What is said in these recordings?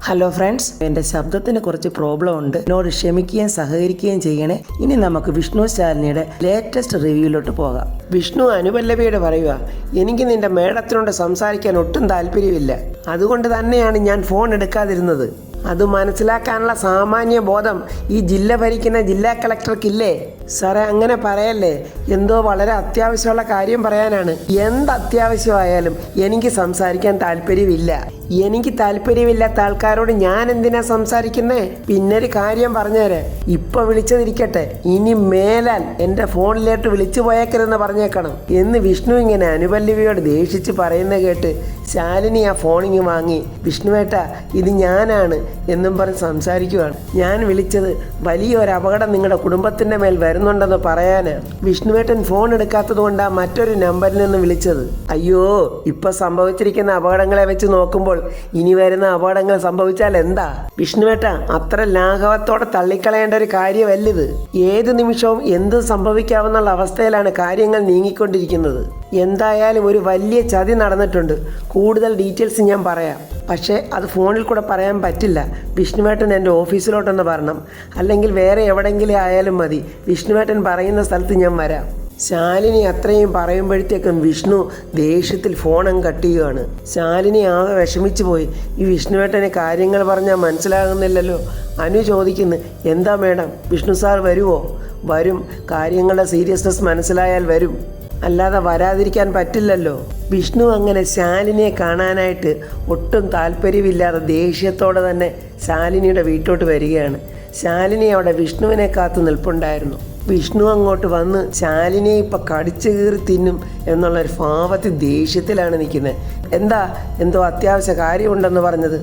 Hello friends, എൻ്റെ ശബ്ദത്തിന് കുറച്ച് പ്രോബ്ലം ഉണ്ട്. എന്നോട് ക്ഷമിക്കുകയും സഹകരിക്കുകയും ചെയ്യണേ. ഇനി നമുക്ക് വിഷ്ണു ശാലിനിയുടെ ലേറ്റസ്റ്റ് റിവ്യൂയിലോട്ട് പോകാം. വിഷ്ണു അനുപല്ലവിയോട് പറയുക, എനിക്ക് നിന്റെ മേഡത്തിനോട് സംസാരിക്കാൻ ഒട്ടും താല്പര്യമില്ല. അതുകൊണ്ട് തന്നെയാണ് ഞാൻ ഫോൺ എടുക്കാതിരുന്നത്. അത് മനസ്സിലാക്കാനുള്ള സാമാന്യ ബോധം ഈ ജില്ല ഭരിക്കുന്ന ജില്ലാ കളക്ടർക്കില്ലേ? സാറേ, അങ്ങനെ പറയല്ലേ. എന്തോ വളരെ അത്യാവശ്യമുള്ള കാര്യം പറയാനാണ്. എന്ത് അത്യാവശ്യമായാലും എനിക്ക് സംസാരിക്കാൻ താല്പര്യമില്ല. എനിക്ക് താല്പര്യമില്ലാത്ത ആൾക്കാരോട് ഞാൻ എന്തിനാ സംസാരിക്കുന്നേ? പിന്നൊരു കാര്യം പറഞ്ഞേരെ, ഇപ്പൊ വിളിച്ചതിരിക്കട്ടെ, ഇനി മേലാൽ എൻ്റെ ഫോണിലേട്ട് വിളിച്ചു പോയേക്കരുതെന്ന് പറഞ്ഞേക്കണം എന്ന് വിഷ്ണു ഇങ്ങനെ അനുപല്ലവിയോട് ദേഷിച്ച് പറയുന്ന കേട്ട് ശാലിനി ആ ഫോണിങ് വാങ്ങി, വിഷ്ണുവേട്ടാ ഇത് ഞാനാണ് എന്നും പറഞ്ഞ് സംസാരിക്കുവാണ്. ഞാൻ വിളിച്ചത് വലിയൊരു അപകടം നിങ്ങളുടെ കുടുംബത്തിൻ്റെ മേൽ വരുന്നുണ്ടെന്ന് പറയാനാണ്. വിഷ്ണുവേട്ടൻ ഫോൺ എടുക്കാത്തത് കൊണ്ടാണ് മറ്റൊരു നമ്പറിൽ നിന്ന് വിളിച്ചത്. അയ്യോ, ഇപ്പൊ സംഭവിച്ചിരിക്കുന്ന അപകടങ്ങളെ വെച്ച് നോക്കുമ്പോൾ ഇനി വരുന്ന അപകടങ്ങൾ സംഭവിച്ചാൽ എന്താ? വിഷ്ണുവേട്ട, അത്ര ലാഘവത്തോടെ തള്ളിക്കളയേണ്ട ഒരു കാര്യമല്ലിത്. ഏത് നിമിഷവും എന്ത് സംഭവിക്കാവുന്ന അവസ്ഥയിലാണ് കാര്യങ്ങൾ നീങ്ങിക്കൊണ്ടിരിക്കുന്നത്. എന്തായാലും ഒരു വലിയ ചതി നടന്നിട്ടുണ്ട്. കൂടുതൽ ഡീറ്റെയിൽസ് ഞാൻ പറയാം, പക്ഷേ അത് ഫോണിൽ കൂടെ പറയാൻ പറ്റില്ല. വിഷ്ണുവേട്ടൻ എൻ്റെ ഓഫീസിലോട്ടൊന്ന് വരണം, അല്ലെങ്കിൽ വേറെ എവിടെയെങ്കിലും ആയാലും മതി. വിഷ്ണുവേട്ടൻ പറയുന്ന സ്ഥലത്ത് ഞാൻ വരാം. ശാലിനി അത്രയും പറയുമ്പോഴത്തേക്കും വിഷ്ണു ദേഷ്യത്തിൽ ഫോണും കട്ട് ചെയ്യുകയാണ്. ശാലിനി ആകെ വിഷമിച്ചു പോയി. ഈ വിഷ്ണുവേട്ടന് കാര്യങ്ങൾ പറഞ്ഞാൽ മനസ്സിലാകുന്നില്ലല്ലോ. അനു ചോദിക്കുന്നു, എന്താ മേഡം, വിഷ്ണു സാർ വരുമോ? വരും, കാര്യങ്ങളുടെ സീരിയസ്നെസ് മനസ്സിലായാൽ വരും, അല്ലാതെ വരാതിരിക്കാൻ പറ്റില്ലല്ലോ. വിഷ്ണു അങ്ങനെ ശാലിനിയെ കാണാനായിട്ട് ഒട്ടും താല്പര്യമില്ലാതെ ദേഷ്യത്തോടെ തന്നെ ശാലിനിയുടെ വീട്ടോട്ട് വരികയാണ്. ശാലിനി അവിടെ വിഷ്ണുവിനെ കാത്തു നിൽപ്പുണ്ടായിരുന്നു. വിഷ്ണു അങ്ങോട്ട് വന്ന് ശാലിനിയെ ഇപ്പം കടിച്ചു കീറി തിന്നും എന്നുള്ളൊരു ഭാവത്തിൽ ദേഷ്യത്തിലാണ് നിൽക്കുന്നത്. എന്തോ അത്യാവശ്യ കാര്യമുണ്ടെന്ന് പറഞ്ഞത്.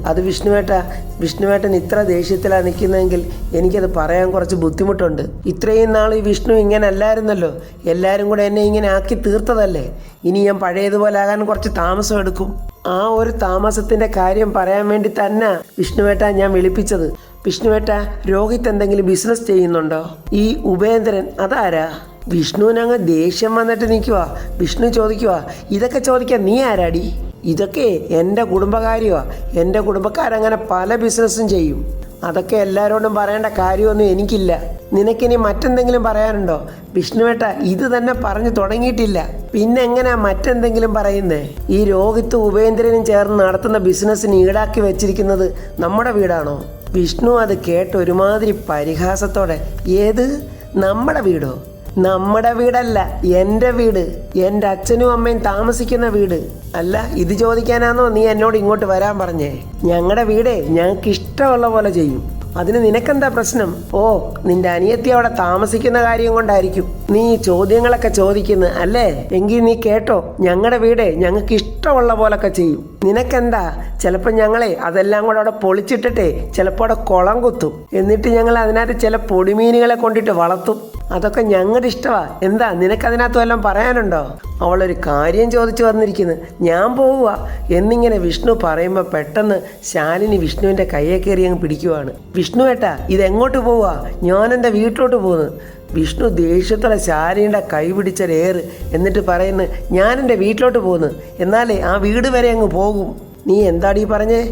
അത് വിഷ്ണുവേട്ടൻ ഇത്ര ദേഷ്യത്തിലാണ് നിൽക്കുന്നതെങ്കിൽ എനിക്കത് പറയാൻ കുറച്ച് ബുദ്ധിമുട്ടുണ്ട്. ഇത്രയും നാൾ ഈ വിഷ്ണു ഇങ്ങനെ അല്ലായിരുന്നല്ലോ. എല്ലാവരും കൂടെ എന്നെ ഇങ്ങനെ ആക്കി തീർത്തതല്ലേ. ഇനി ഞാൻ പഴയതുപോലെ ആകാൻ കുറച്ച് താമസം എടുക്കും. ആ ഒരു താമസത്തിൻ്റെ കാര്യം പറയാൻ വേണ്ടി തന്നെ വിഷ്ണുവേട്ട ഞാൻ വിളിപ്പിച്ചത്. വിഷ്ണുവേട്ട, രോഹിത് എന്തെങ്കിലും ബിസിനസ് ചെയ്യുന്നുണ്ടോ? ഈ ഉപേന്ദ്രൻ അതാരാ? വിഷ്ണുവിനങ്ങ് ദേഷ്യം വന്നിട്ട് നിൽക്കുക. വിഷ്ണു ചോദിക്കുക, ഇതൊക്കെ ചോദിക്കാൻ നീ ആരാടി? ഇതൊക്കെ എൻ്റെ കുടുംബകാര്യമാണ്. എൻ്റെ കുടുംബക്കാരങ്ങനെ പല ബിസിനസ്സും ചെയ്യും. അതൊക്കെ എല്ലാവരോടും പറയേണ്ട കാര്യമൊന്നും എനിക്കില്ല. നിനക്കിനി മറ്റെന്തെങ്കിലും പറയാനുണ്ടോ? വിഷ്ണുവേട്ട, ഇത് തന്നെ പറഞ്ഞു തുടങ്ങിയിട്ടില്ല, പിന്നെ എങ്ങനെയാ മറ്റെന്തെങ്കിലും പറയുന്നേ? ഈ രോഹിത്ത് ഉപേന്ദ്രനും ചേർന്ന് നടത്തുന്ന ബിസിനസ്സിന് ഈടാക്കി വെച്ചിരിക്കുന്നത് നമ്മുടെ വീടാണോ? വിഷ്ണു അത് കേട്ട് ഒരുമാതിരി പരിഹാസത്തോടെ, ഏത് നമ്മുടെ വീടോ? നമ്മുടെ വീടല്ല, എൻ്റെ വീട്, എൻ്റെ അച്ഛനും അമ്മയും താമസിക്കുന്ന വീട്. അല്ല, ഇത് ചോദിക്കാനാണോ നീ എന്നോട് ഇങ്ങോട്ട് വരാൻ പറഞ്ഞേ? ഞങ്ങളുടെ വീടേ ഞങ്ങൾക്ക് ഇഷ്ടമുള്ള പോലെ ചെയ്യും. അതിന് നിനക്കെന്താ പ്രശ്നം? ഓ, നിന്റെ അനിയത്തി അവിടെ താമസിക്കുന്ന കാര്യം കൊണ്ടായിരിക്കും നീ ചോദ്യങ്ങളൊക്കെ ചോദിക്കുന്നത് അല്ലേ? എങ്കിൽ നീ കേട്ടോ, ഞങ്ങളുടെ വീടേ ഞങ്ങൾക്ക് ഇഷ്ടമുള്ള പോലൊക്കെ ചെയ്യും. നിനക്കെന്താ? ചിലപ്പോൾ ഞങ്ങളെ അതെല്ലാം കൂടെ അവിടെ പൊളിച്ചിട്ടിട്ടേ ചിലപ്പോൾ അവിടെ കുളം കുത്തും. എന്നിട്ട് ഞങ്ങൾ അതിനകത്ത് ചില പൊടിമീനുകളെ കൊണ്ടിട്ട് വളർത്തും. അതൊക്കെ ഞങ്ങളുടെ ഇഷ്ടമാണ്. എന്താ നിനക്കതിനകത്ത് വല്ലതും പറയാനുണ്ടോ? അവളൊരു കാര്യം ചോദിച്ചു വന്നിരിക്കുന്നു, ഞാൻ പോവുക എന്നിങ്ങനെ വിഷ്ണു പറയുമ്പോൾ പെട്ടെന്ന് ശാലിനി വിഷ്ണുവിൻ്റെ കയ്യെ കയറി അങ്ങ് പിടിക്കുവാണ്. വിഷ്ണു ഏട്ടാ, ഇതെങ്ങോട്ട് പോവുക? ഞാൻ എൻ്റെ വീട്ടിലോട്ട് പോകുന്നു. വിഷ്ണു ദേഷ്യത്തോടെ ശാലിനിയുടെ കൈ പിടിച്ചൊരേറ് എന്നിട്ട് പറയുന്നു, ഞാൻ എൻ്റെ വീട്ടിലോട്ട് പോകുന്നു, എന്നാലേ ആ വീട് വരെ അങ്ങ് പോകും. നീ എന്താടീ പറഞ്ഞേ?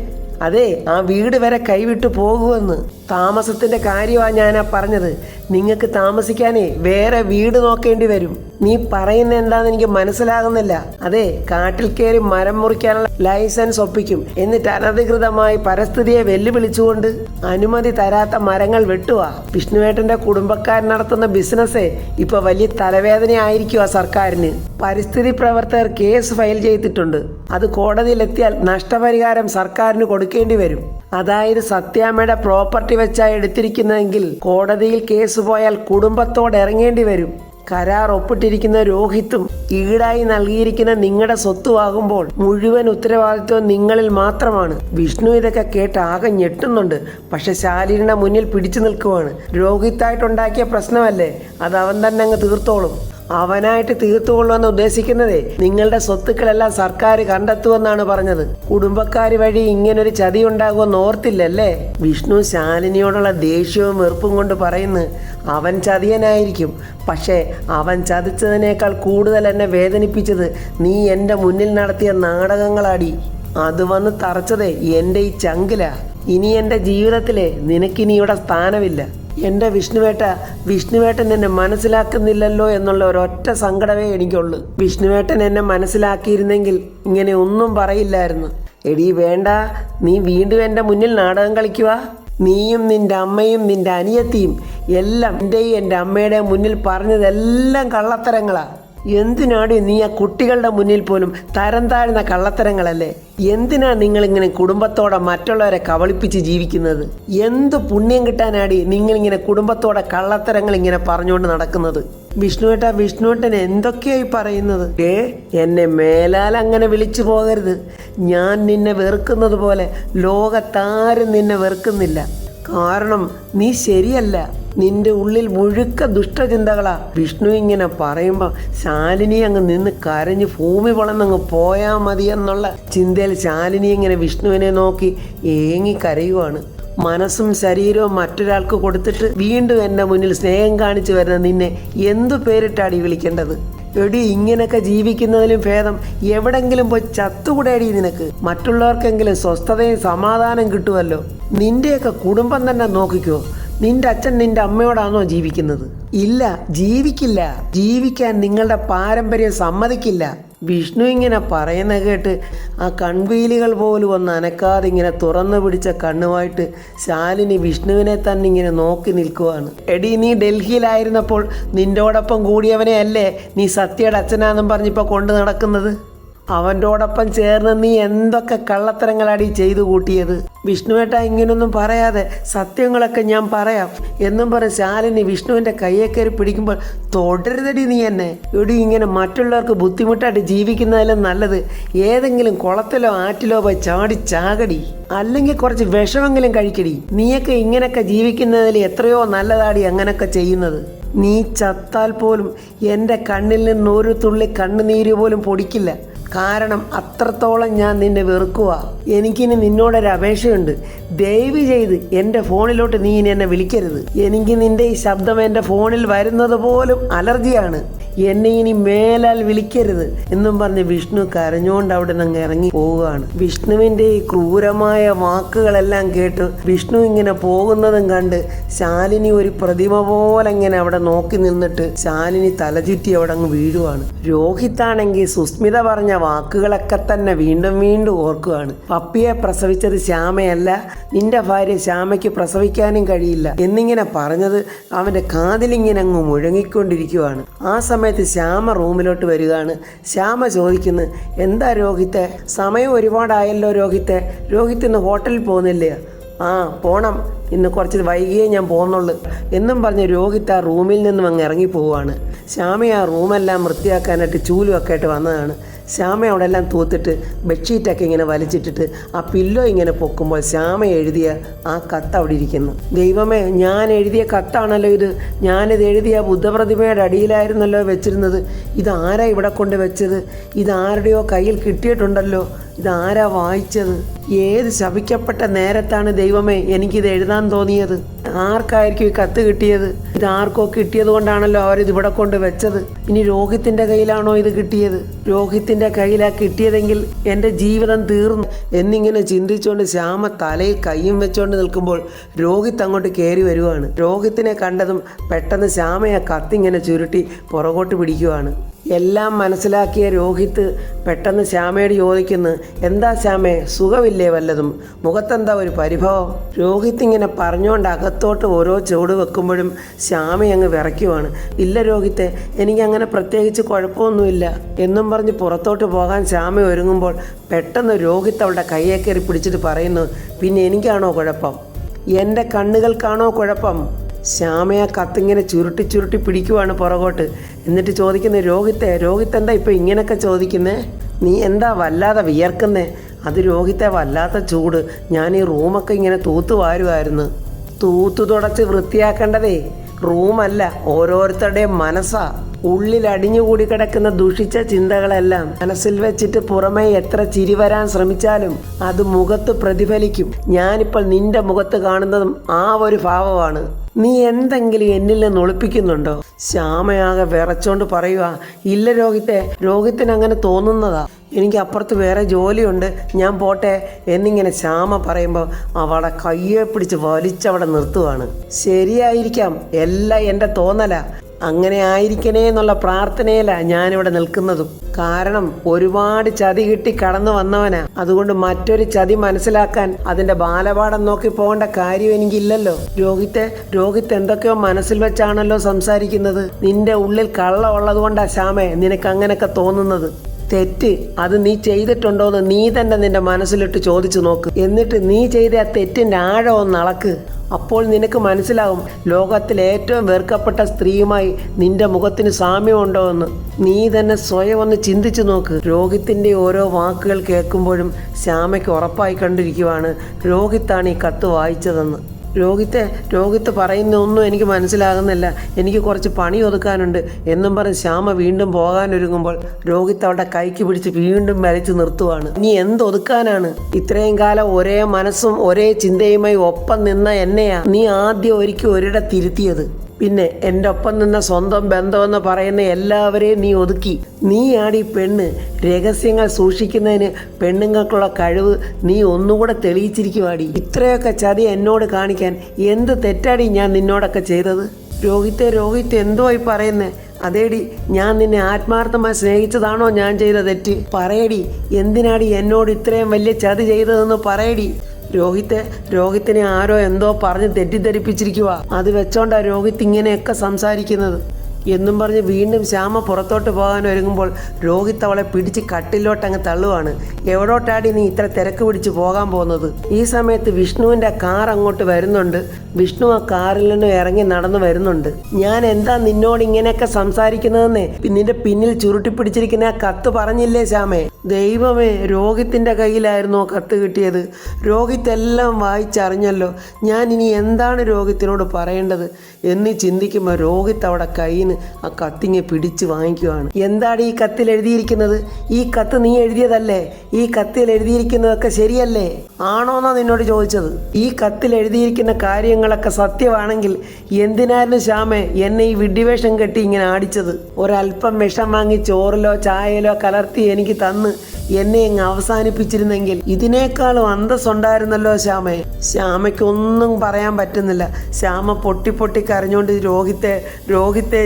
അതെ, ആ വീട് വരെ കൈവിട്ട് പോകുമെന്ന്. താമസത്തിൻ്റെ കാര്യമാണ് ഞാനാ പറഞ്ഞത്. നിങ്ങൾക്ക് താമസിക്കാനേ വേറെ വീട് നോക്കേണ്ടി വരും. നീ പറയുന്ന എന്താണെന്ന് എനിക്ക് മനസ്സിലാകുന്നില്ല. അതെ, കാട്ടിൽ കയറി മരം മുറിക്കാനുള്ള ലൈസൻസ് ഒപ്പിക്കും, എന്നിട്ട് അനധികൃതമായി പരിസ്ഥിതിയെ വെല്ലുവിളിച്ചുകൊണ്ട് അനുമതി തരാത്ത മരങ്ങൾ വെട്ടുക. വിഷ്ണുവേട്ടൻ്റെ കുടുംബക്കാരൻ നടത്തുന്ന ബിസിനസ്സേ ഇപ്പൊ വലിയ തലവേദനയായിരിക്കും ആ സർക്കാരിന്. പരിസ്ഥിതി പ്രവർത്തകർ കേസ് ഫയൽ ചെയ്തിട്ടുണ്ട്. അത് കോടതിയിലെത്തിയാൽ നഷ്ടപരിഹാരം സർക്കാരിന് കൊടുക്കേണ്ടി വരും. അതായത് സത്യാമ്മയുടെ പ്രോപ്പർട്ടി വെച്ചാണ് എടുത്തിരിക്കുന്നതെങ്കിൽ കോടതിയിൽ കേസ് പോയാൽ കുടുംബത്തോടെ ഇറങ്ങേണ്ടി വരും. കരാർ ഒപ്പിട്ടിരിക്കുന്ന രോഹിത്തും ഈടായി നൽകിയിരിക്കുന്ന നിങ്ങളുടെ സ്വത്തുവാകുമ്പോൾ മുഴുവൻ ഉത്തരവാദിത്വം നിങ്ങളിൽ മാത്രമാണ്. വിഷ്ണു ഇതൊക്കെ കേട്ട് ആകെ ഞെട്ടുന്നുണ്ട്. പക്ഷെ ശാലിനിയുടെ മുന്നിൽ പിടിച്ചു നിൽക്കുവാണ്. രോഹിത്തായിട്ടുണ്ടാക്കിയ പ്രശ്നമല്ലേ, അത് അവൻ തന്നെ അങ്ങ് തീർത്തോളും. അവനായിട്ട് തീർത്തുകൊള്ളുമെന്ന് ഉദ്ദേശിക്കുന്നതേ നിങ്ങളുടെ സ്വത്തുക്കളെല്ലാം സർക്കാർ കണ്ടെത്തുമെന്നാണ് പറഞ്ഞത്. കുടുംബക്കാർ വഴി ഇങ്ങനൊരു ചതി ഉണ്ടാകുമെന്ന് ഓർത്തില്ലല്ലേ? വിഷ്ണു ശാലിനിയോടുള്ള ദേഷ്യവും വെറുപ്പും കൊണ്ട് പറയുന്നു, അവൻ ചതിയനായിരിക്കും, പക്ഷേ അവൻ ചതിച്ചതിനേക്കാൾ കൂടുതൽ എന്നെ വേദനിപ്പിച്ചത് നീ എൻ്റെ മുന്നിൽ നടത്തിയ നാടകങ്ങളാടി. അത് വന്ന് തറച്ചതേ എൻ്റെ ഈ ചങ്കിലാ. ഇനി എൻ്റെ ജീവിതത്തിലെ നിനക്കിനി ഇവിടെ സ്ഥാനമില്ല. എൻ്റെ വിഷ്ണുവേട്ടൻ എന്നെ മനസ്സിലാക്കുന്നില്ലല്ലോ എന്നുള്ള ഒരൊറ്റ സങ്കടമേ എനിക്കുള്ളൂ. വിഷ്ണുവേട്ടൻ എന്നെ മനസ്സിലാക്കിയിരുന്നെങ്കിൽ ഇങ്ങനെ ഒന്നും പറയില്ലായിരുന്നു. എടീ വേണ്ട, നീ വീണ്ടും എൻ്റെ മുന്നിൽ നാടകം കളിക്കുക. നീയും നിൻ്റെ അമ്മയും നിൻ്റെ അനിയത്തിയും എല്ലാം എൻ്റെയും എൻ്റെ അമ്മയുടെ മുന്നിൽ പറഞ്ഞതെല്ലാം കള്ളത്തരങ്ങളാ. എന്തിനാടി നീ ആ കുട്ടികളുടെ മുന്നിൽ പോലും തരം താഴ്ന്ന കള്ളത്തരങ്ങളല്ലേ? എന്തിനാ നിങ്ങളിങ്ങനെ കുടുംബത്തോടെ മറ്റുള്ളവരെ കബളിപ്പിച്ച് ജീവിക്കുന്നത്? എന്ത് പുണ്യം കിട്ടാനാടി നിങ്ങളിങ്ങനെ കുടുംബത്തോടെ കള്ളത്തരങ്ങൾ ഇങ്ങനെ പറഞ്ഞുകൊണ്ട് നടക്കുന്നത്? വിഷ്ണുവേട്ടൻ എന്തൊക്കെയായി പറയുന്നത്? എന്നെ മേലാൽ അങ്ങനെ വിളിച്ചു പോകരുത്. ഞാൻ നിന്നെ വെറുക്കുന്നത് പോലെ ലോകത്താരും നിന്നെ വെറുക്കുന്നില്ല. കാരണം നീ ശരിയല്ല. നിന്റെ ഉള്ളിൽ മുഴുക്ക ദുഷ്ടചിന്തകളാ. വിഷ്ണു ഇങ്ങനെ പറയുമ്പോൾ ശാലിനി അങ്ങ് നിന്ന് കരഞ്ഞ് ഭൂമി വളർന്നങ്ങ് പോയാൽ മതി എന്നുള്ള ചിന്തയിൽ ശാലിനി ഇങ്ങനെ വിഷ്ണുവിനെ നോക്കി ഏങ്ങി കരയുവാണ്. മനസ്സും ശരീരവും മറ്റൊരാൾക്ക് കൊടുത്തിട്ട് വീണ്ടും എൻ്റെ മുന്നിൽ സ്നേഹം കാണിച്ചു വരുന്ന നിന്നെ എന്തു പേരിട്ടാടി വിളിക്കേണ്ടത്? എടി, ഇങ്ങനെയൊക്കെ ജീവിക്കുന്നതിലും ഭേദം എവിടെങ്കിലും പോയി ചത്തുകൂടേടി നിനക്ക്. മറ്റുള്ളവർക്കെങ്കിലും സ്വസ്ഥതയും സമാധാനം കിട്ടുമല്ലോ. നിന്റെയൊക്കെ കുടുംബം തന്നെ നോക്കിക്കോ. നിന്റെ അച്ഛൻ നിന്റെ അമ്മയോടാണോ ജീവിക്കുന്നത്? ഇല്ല, ജീവിക്കില്ല. ജീവിക്കാൻ നിങ്ങളുടെ പാരമ്പര്യം സമ്മതിക്കില്ല. വിഷ്ണു ഇങ്ങനെ പറയുന്ന കേട്ട് ആ കൺവീലികൾ പോലും ഒന്ന് അനക്കാതെ ഇങ്ങനെ തുറന്നു പിടിച്ച കണ്ണുമായിട്ട് ശാലിനി വിഷ്ണുവിനെ തന്നെ ഇങ്ങനെ നോക്കി നിൽക്കുവാണ്. എടി, നീ ഡൽഹിയിലായിരുന്നപ്പോൾ നിൻ്റോടൊപ്പം കൂടിയവനെ അല്ലേ നീ സത്യയുടെ അച്ഛനാന്നും പറഞ്ഞിപ്പോൾ കൊണ്ട് നടക്കുന്നത്? അവൻ്റോടൊപ്പം ചേർന്ന് നീ എന്തൊക്കെ കള്ളത്തരങ്ങളാടി ചെയ്തു കൂട്ടിയത്? വിഷ്ണുവേട്ട ഇങ്ങനൊന്നും പറയാതെ സത്യങ്ങളൊക്കെ ഞാൻ പറയാം എന്നും പറഞ്ഞ് ശാലിനി വിഷ്ണുവിൻ്റെ കയ്യെ കയറി പിടിക്കുമ്പോൾ തുടരുതടി നീ എന്നെ. എടി, ഇങ്ങനെ മറ്റുള്ളവർക്ക് ബുദ്ധിമുട്ടായിട്ട് ജീവിക്കുന്നതിലും നല്ലത് ഏതെങ്കിലും കുളത്തിലോ ആറ്റിലോ പോയി ചാകടി. അല്ലെങ്കിൽ കുറച്ച് വിഷമെങ്കിലും കഴിക്കടി. നീയൊക്കെ ഇങ്ങനെയൊക്കെ ജീവിക്കുന്നതിൽ എത്രയോ നല്ലതാടി അങ്ങനെയൊക്കെ ചെയ്യുന്നത്. നീ ചത്താൽ പോലും എൻ്റെ കണ്ണിൽ നിന്ന് ഒരു തുള്ളി കണ്ണുനീര് പോലും പൊടിക്കില്ല. കാരണം അത്രത്തോളം ഞാൻ നിന്നെ വെറുക്കുക. എനിക്കിനി നിന്നോടൊരു അപേക്ഷയുണ്ട്. ദയവ് ചെയ്ത് എൻ്റെ ഫോണിലോട്ട് നീ ഇനി എന്നെ വിളിക്കരുത്. എനിക്ക് നിൻ്റെ ഈ ശബ്ദം എൻ്റെ ഫോണിൽ വരുന്നത് പോലും അലർജിയാണ്. എന്നെ ഇനി മേലാൽ വിളിക്കരുത് എന്നും പറഞ്ഞ് വിഷ്ണു കരഞ്ഞുകൊണ്ട് അവിടെ നിന്ന് ഇറങ്ങി പോവുകയാണ്. വിഷ്ണുവിൻ്റെ ഈ ക്രൂരമായ വാക്കുകളെല്ലാം കേട്ട് വിഷ്ണു ഇങ്ങനെ പോകുന്നതും കണ്ട് ശാലിനി ഒരു പ്രതിമ പോലെ ഇങ്ങനെ അവിടെ നോക്കി നിന്നിട്ട് ശാലിനി തലചുറ്റി അവിടെ അങ്ങ് വീഴുവാണ്. രോഹിത്താണെങ്കിൽ സുസ്മിത പറഞ്ഞ വാക്കുകളൊക്കെ തന്നെ വീണ്ടും വീണ്ടും ഓർക്കുകയാണ്. പപ്പിയെ പ്രസവിച്ചത് ശ്യാമയല്ല, നിന്റെ ഭാര്യ ശ്യാമയ്ക്ക് പ്രസവിക്കാനും കഴിയില്ല എന്നിങ്ങനെ പറഞ്ഞത് അവൻ്റെ കാതിലിങ്ങനെ അങ്ങ് മുഴങ്ങിക്കൊണ്ടിരിക്കുകയാണ്. ആ സമയത്ത് ശ്യാമ റൂമിലോട്ട് വരികയാണ്. ശ്യാമ ചോദിക്കുന്നു, എന്താ രോഹിത്തെ, സമയം ഒരുപാടായല്ലോ രോഹിത്ത് ഇന്ന് ഹോട്ടലിൽ പോകുന്നില്ലേ? ആ പോണം, ഇന്ന് കുറച്ച് വൈകിയേ ഞാൻ പോകുന്നുള്ളൂ എന്നും പറഞ്ഞ് രോഹിത്ത് ആ റൂമിൽ നിന്നും അങ്ങ് ഇറങ്ങി പോവുകയാണ്. ശ്യാമ ആ റൂമെല്ലാം വൃത്തിയാക്കാനായിട്ട് ചൂലുമൊക്കെ ആയിട്ട് വന്നതാണ്. ശ്യാമ അവിടെ എല്ലാം തൂത്തിട്ട് ബെഡ്ഷീറ്റൊക്കെ ഇങ്ങനെ വലിച്ചിട്ടിട്ട് ആ പില്ലോ ഇങ്ങനെ പൊക്കുമ്പോൾ ശ്യാമ എഴുതിയ ആ കത്ത് അവിടെ ഇരിക്കുന്നു. ദൈവമേ, ഞാൻ എഴുതിയ കത്താണല്ലോ ഇത്. ഞാനിത് എഴുതിയ ബുദ്ധപ്രതിമയുടെ അടിയിലായിരുന്നല്ലോ വെച്ചിരുന്നത്. ഇതാരാ ഇവിടെ കൊണ്ട് വെച്ചത്? ഇതാരുടെയോ കയ്യിൽ കിട്ടിയിട്ടുണ്ടല്ലോ. ഇതാരാ വായിച്ചത്? ഏത് ശപിക്കപ്പെട്ട നേരത്താണ് ദൈവമേ എനിക്കിത് എഴുതാൻ തോന്നിയത്? ആർക്കായിരിക്കും ഈ കത്ത് കിട്ടിയത്? ഇത് ആർക്കോ കിട്ടിയത് കൊണ്ടാണല്ലോ അവരിത് ഇവിടെ കൊണ്ട് വെച്ചത്. ഇനി രോഹിത്തിൻ്റെ കയ്യിലാണോ ഇത് കിട്ടിയത്? രോഹിത്തിൻ്റെ കയ്യിലാ കിട്ടിയതെങ്കിൽ എൻ്റെ ജീവിതം തീർന്നു എന്നിങ്ങനെ ചിന്തിച്ചുകൊണ്ട് ശ്യാമ തലയിൽ കയ്യും വെച്ചുകൊണ്ട് നിൽക്കുമ്പോൾ രോഹിത്ത് അങ്ങോട്ട് കയറി വരുവാണ്. രോഹിത്തിനെ കണ്ടതും പെട്ടെന്ന് ശ്യാമയെ കത്തിങ്ങനെ ചുരുട്ടി പുറകോട്ട് പിടിക്കുവാണ്. എല്ലാം മനസ്സിലാക്കിയ രോഹിത്ത് പെട്ടെന്ന് ശ്യാമയോട് ചോദിക്കുന്നു, എന്താ ശ്യാമേ, സുഖമില്ലേ വല്ലതും? മുഖത്തെന്താ ഒരു പരിഭവം? രോഹിത്ത് ഇങ്ങനെ പറഞ്ഞുകൊണ്ട് അകത്തോട്ട് ഓരോ ചുവട് വെക്കുമ്പോഴും ശ്യാമ അങ്ങ് വിറയ്ക്കുവാണ്. ഇല്ല രോഹിത്തെ, എനിക്കങ്ങനെ പ്രത്യേകിച്ച് കുഴപ്പമൊന്നുമില്ല എന്നും പറഞ്ഞ് പുറത്തോട്ട് പോകാൻ ശ്യാമ ഒരുങ്ങുമ്പോൾ പെട്ടെന്ന് രോഹിത്ത് അവളുടെ കയ്യെ കയറി പിടിച്ചിട്ട് പറയുന്നു, പിന്നെ എനിക്കാണോ കുഴപ്പം? എൻ്റെ കണ്ണുകൾക്കാണോ കുഴപ്പം? ശ്യാമയെ കത്തിങ്ങനെ ചുരുട്ടി പിടിക്കുവാണ് പുറകോട്ട്. എന്നിട്ട് ചോദിക്കുന്നത്, രോഹിത്ത് എന്താ ഇപ്പം ഇങ്ങനെയൊക്കെ ചോദിക്കുന്നേ? നീ എന്താ വല്ലാതെ വിയർക്കുന്നേ? അത് രോഹിത്തെ വല്ലാത്ത ചൂട്. ഞാൻ ഈ റൂമൊക്കെ ഇങ്ങനെ തൂത്തു വാരുമായിരുന്നു. തൂത്തു തുടച്ച് വൃത്തിയാക്കേണ്ടതേ റൂമല്ല, ഓരോരുത്തരുടെയും മനസ്സാ. ഉള്ളിൽ അടിഞ്ഞുകൂടി കിടക്കുന്ന ദുഷിച്ച ചിന്തകളെല്ലാം മനസ്സിൽ വെച്ചിട്ട് പുറമേ എത്ര ചിരി വരാൻ ശ്രമിച്ചാലും അത് മുഖത്ത് പ്രതിഫലിക്കും. ഞാനിപ്പോൾ നിന്റെ മുഖത്ത് കാണുന്നതും ആ ഒരു ഭാവമാണ്. നീ എന്തെങ്കിലും എന്നിൽ നിന്ന് ഒളിപ്പിക്കുന്നുണ്ടോ? ശ്യാമയാകെ വിറച്ചോണ്ട് പറയുക, ഇല്ല രോഹിത്തിന് അങ്ങനെ തോന്നുന്നതാ. എനിക്ക് അപ്പുറത്ത് വേറെ ജോലിയുണ്ട്, ഞാൻ പോട്ടെ എന്നിങ്ങനെ ശ്യാമ പറയുമ്പോൾ അവളെ കയ്യെ പിടിച്ച് വലിച്ചവിടെ നിർത്തുവാണ്. ശരിയായിരിക്കാം, എല്ലാം എൻ്റെ തോന്നലാ. അങ്ങനെ ആയിരിക്കണേ എന്നുള്ള പ്രാർത്ഥനയിലാണ് ഞാനിവിടെ നിൽക്കുന്നതും. കാരണം ഒരുപാട് ചതി കിട്ടി കടന്നു വന്നവനാ. അതുകൊണ്ട് മറ്റൊരു ചതി മനസ്സിലാക്കാൻ അതിന്റെ ബാലപാഠം നോക്കി പോകേണ്ട കാര്യം എനിക്കില്ലല്ലോ. രോഹിത്ത് എന്തൊക്കെയോ മനസ്സിൽ വെച്ചാണല്ലോ സംസാരിക്കുന്നത്. നിന്റെ ഉള്ളിൽ കള്ളം ഉള്ളത് കൊണ്ടാ ശ്യാമേ നിനക്ക് അങ്ങനെയൊക്കെ തോന്നുന്നത്. തെറ്റ് അത് നീ ചെയ്തിട്ടുണ്ടോയെന്ന് നീ തന്നെ നിന്റെ മനസ്സിലിട്ട് ചോദിച്ചു നോക്ക്. എന്നിട്ട് നീ ചെയ്ത ആ തെറ്റിന്റെ ആഴം ഒന്ന് അളക്ക്. അപ്പോൾ നിനക്ക് മനസ്സിലാവും ലോകത്തിലെ ഏറ്റവും വെറുക്കപ്പെട്ട സ്ത്രീയുമായി നിന്റെ മുഖത്തിന് സാമ്യമുണ്ടോ എന്ന്. നീ തന്നെ സ്വയം ഒന്ന് ചിന്തിച്ചു നോക്ക്. രോഹിത്തിന്റെ ഓരോ വാക്കുകൾ കേൾക്കുമ്പോഴും ശ്യാമയ്ക്ക് ഉറപ്പായി കണ്ടിരിക്കുവാണ് രോഹിത്താണ് ഈ കത്ത് വായിച്ചതെന്ന്. രോഹിത്ത് പറയുന്ന ഒന്നും എനിക്ക് മനസ്സിലാകുന്നില്ല, എനിക്ക് കുറച്ച് പണി ഒതുക്കാനുണ്ട് എന്നും പറഞ്ഞ് ശ്യാമ വീണ്ടും പോകാനൊരുങ്ങുമ്പോൾ രോഹിത്ത് അവളുടെ കൈക്ക് പിടിച്ച് വീണ്ടും വലിച്ചു നിർത്തുവാണ്. നീ എന്തൊതുക്കാനാണ്? ഇത്രയും കാലം ഒരേ മനസ്സും ഒരേ ചിന്തയുമായി ഒപ്പം നിന്ന എന്നെയാ നീ ആദ്യം ഒരിക്കൽ ഒരിടത്തിരുത്തിയത്. പിന്നെ എൻ്റെ ഒപ്പം നിന്ന സ്വന്തം ബന്ധമെന്ന് പറയുന്ന എല്ലാവരെയും നീ ഒതുക്കി. നീയാടി പെണ്ണ്. രഹസ്യങ്ങൾ സൂക്ഷിക്കുന്നതിന് പെണ്ണുങ്ങൾക്കുള്ള കഴിവ് നീ ഒന്നുകൂടെ തെളിയിച്ചിരിക്കുവാടി. ഇത്രയൊക്കെ ചതി എന്നോട് കാണിക്കാൻ എന്ത് തെറ്റാടി ഞാൻ നിന്നോടൊക്കെ ചെയ്തത്? രോഹിത്ത് എന്തോ ഈ പറയുന്നേ? അതേടി, ഞാൻ നിന്നെ ആത്മാർത്ഥമായി സ്നേഹിച്ചതാണോ ഞാൻ ചെയ്ത തെറ്റ്? പറയടി, എന്തിനാടി എന്നോട് ഇത്രയും വലിയ ചതി ചെയ്തതെന്ന് പറയടി. രോഹിത്തിനെ ആരോ എന്തോ പറഞ്ഞ് തെറ്റിദ്ധരിപ്പിച്ചിരിക്കുക. അത് വെച്ചോണ്ടാ രോഹിത്ത് ഇങ്ങനെയൊക്കെ സംസാരിക്കുന്നത് എന്നും പറഞ്ഞ് വീണ്ടും ശ്യാമ പുറത്തോട്ട് പോകാൻ ഒരുങ്ങുമ്പോൾ രോഹിത്ത് അവളെ പിടിച്ച് കട്ടിലോട്ടങ്ങ് തള്ളുവാണ്. എവിടോട്ടാടി നീ ഇത്ര തിരക്ക് പിടിച്ച് പോകാൻ പോകുന്നത്? ഈ സമയത്ത് വിഷ്ണുവിൻ്റെ കാർ അങ്ങോട്ട് വരുന്നുണ്ട്. വിഷ്ണു ആ കാറിൽ നിന്ന് ഇറങ്ങി നടന്നു വരുന്നുണ്ട്. ഞാൻ എന്താ നിന്നോട് ഇങ്ങനെയൊക്കെ സംസാരിക്കുന്നതെന്നേ നിന്റെ പിന്നിൽ ചുരുട്ടി പിടിച്ചിരിക്കുന്ന ആ കത്ത് പറഞ്ഞില്ലേ ശ്യാമേ? ദൈവമേ, രോഹിത്തിൻ്റെ കയ്യിലായിരുന്നോ കത്ത് കിട്ടിയത്? രോഹിത്ത് എല്ലാം വായിച്ചറിഞ്ഞല്ലോ. ഞാൻ ഇനി എന്താണ് രോഹിത്തിനോട് പറയേണ്ടത് എന്ന് ചിന്തിക്കുമ്പോൾ രോഹിത്ത് അവിടെ കയ്യിൽ ആ കത്തിങ്ങ് പിടിച്ച് വാങ്ങിക്കുവാണ്. എന്താണ് ഈ കത്തിൽ എഴുതിയിരിക്കുന്നത്? ഈ കത്ത് നീ എഴുതിയതല്ലേ? ഈ കത്തിൽ എഴുതിയിരിക്കുന്നതൊക്കെ ശരിയല്ലേ? ആണോന്നാ നിന്നോട് ചോദിച്ചത്. ഈ കത്തിൽ എഴുതിയിരിക്കുന്ന കാര്യങ്ങളൊക്കെ സത്യമാണെങ്കിൽ എന്തിനായിരുന്നു ശ്യാമേ എന്നെ ഈ വിഡ്ഢിവേഷം കെട്ടി ഇങ്ങനെ ആടിച്ചത്? ഒരല്പം വിഷം വാങ്ങി ചോറിലോ ചായയിലോ കലർത്തി എനിക്ക് തന്ന് എന്നെ അങ്ങ് അവസാനിപ്പിച്ചിരുന്നെങ്കിൽ ഇതിനേക്കാളും അന്തസ്സുണ്ടായിരുന്നല്ലോ ശ്യാമേ. ശ്യാമയ്ക്കൊന്നും പറയാൻ പറ്റുന്നില്ല. ശ്യാമ പൊട്ടി കരഞ്ഞുകൊണ്ട് രോഹിത്തെ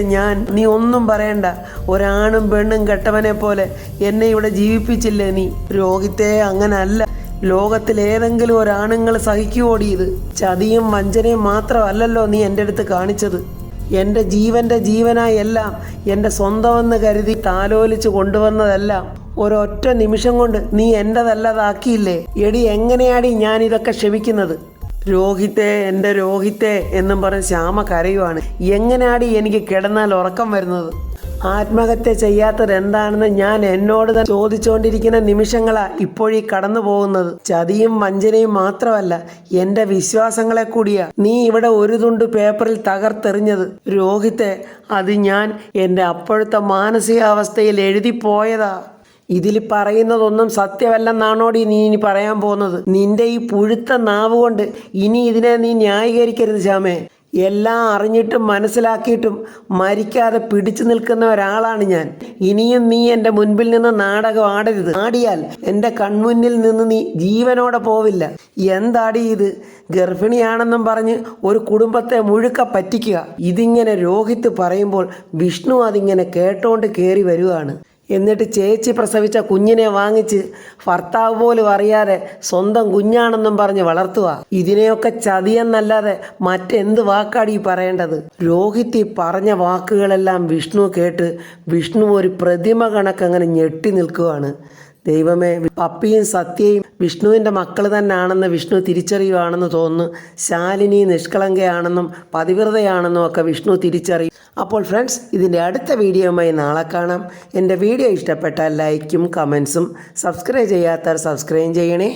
നീ ഒന്നും പറയണ്ട. ഒരാണും പെണ്ണും കെട്ടവനെ പോലെ എന്നെ ഇവിടെ ജീവിപ്പിച്ചില്ലേ നീ? രോഹിത്തെ, അങ്ങനല്ല. ലോകത്തിൽ ഏതെങ്കിലും ഒരാണുങ്ങൾ സഹിക്കുവോടി ഇത്? ചതിയും വഞ്ചനയും മാത്രമല്ലല്ലോ നീ എൻ്റെ അടുത്ത് കാണിച്ചത്. എൻ്റെ ജീവനായി എല്ലാം എൻ്റെ സ്വന്തമെന്ന് കരുതി താലോലിച്ച് കൊണ്ടുവന്നതെല്ലാം ഒരൊറ്റ നിമിഷം കൊണ്ട് നീ എൻ്റെതല്ലതാക്കിയില്ലേ? എടി, എങ്ങനെയാടി ഞാൻ ഇതൊക്കെ ക്ഷമിക്കുന്നത്? എൻ്റെ രോഹിത്തെ എന്നും പറഞ്ഞ് ശ്യാമ കരയുവാണ്. എങ്ങനെയാടി എനിക്ക് കിടന്നാൽ ഉറക്കം വരുന്നത്? ആത്മഹത്യ ചെയ്യാത്തത് എന്താണെന്ന് ഞാൻ എന്നോട് തന്നെ ചോദിച്ചുകൊണ്ടിരിക്കുന്ന നിമിഷങ്ങളാ ഇപ്പോഴീ കടന്നു പോകുന്നത്. ചതിയും വഞ്ചനയും മാത്രമല്ല, എൻ്റെ വിശ്വാസങ്ങളെ കൂടിയാ നീ ഇവിടെ ഒരു തുണ്ട് പേപ്പറിൽ തകർത്തെറിഞ്ഞത്. രോഹിത്തെ, അത് ഞാൻ എൻ്റെ അപ്പോഴത്തെ മാനസികാവസ്ഥയിൽ എഴുതിപ്പോയതാ. ഇതിൽ പറയുന്നതൊന്നും സത്യമല്ലെന്നാണോടി നീ ഇനി പറയാൻ പോകുന്നത്? നിന്റെ ഈ പുഴുത്ത നാവ് കൊണ്ട് ഇനി ഇതിനെ നീ ന്യായീകരിക്കരുത് ശ്യാമേ. എല്ലാം അറിഞ്ഞിട്ടും മനസ്സിലാക്കിയിട്ടും മരിക്കാതെ പിടിച്ചു നിൽക്കുന്ന ഒരാളാണ് ഞാൻ. ഇനിയും നീ എൻ്റെ മുൻപിൽ നിന്ന് നാടകം ആടരുത്. ആടിയാൽ എൻ്റെ കൺമുന്നിൽ നിന്ന് നീ ജീവനോടെ പോവില്ല. എന്താടി ഇത്? ഗർഭിണിയാണെന്നും പറഞ്ഞ് ഒരു കുടുംബത്തെ മുഴുക്ക പറ്റിക്കുക. ഇതിങ്ങനെ രോഹിത്ത് പറയുമ്പോൾ വിഷ്ണു അതിങ്ങനെ കേട്ടോണ്ട് കയറി വരുവാണ്. എന്നിട്ട് ചേച്ചി പ്രസവിച്ച കുഞ്ഞിനെ വാങ്ങിച്ച് ഭർത്താവ് പോലും അറിയാതെ സ്വന്തം കുഞ്ഞാണെന്നും പറഞ്ഞ് വളർത്തുക. ഇതിനെയൊക്കെ ചതിയെന്നല്ലാതെ മറ്റെന്ത് വാക്കാടി പറയേണ്ടത്? രോഹിത് പറഞ്ഞ വാക്കുകളെല്ലാം വിഷ്ണു കേട്ട് വിഷ്ണു ഒരു പ്രതിമ കണക്കങ്ങനെ ഞെട്ടി നിൽക്കുകയാണ്. ദൈവമേ, പപ്പിയും സത്യയും വിഷ്ണുവിൻ്റെ മക്കൾ തന്നെയാണെന്ന് വിഷ്ണു തിരിച്ചറിയുകയാണെന്ന് തോന്നുന്നു. ശാലിനി നിഷ്കളങ്കയാണെന്നും പതിവ്രതയാണെന്നും ഒക്കെ വിഷ്ണു തിരിച്ചറിയും. അപ്പോൾ ഫ്രണ്ട്സ്, ഇതിൻ്റെ അടുത്ത വീഡിയോയുമായി നാളെ കാണാം. എൻ്റെ വീഡിയോ ഇഷ്ടപ്പെട്ടാൽ ലൈക്കും കമൻസും, സബ്സ്ക്രൈബ് ചെയ്യാത്തവർ സബ്സ്ക്രൈബ് ചെയ്യണേ.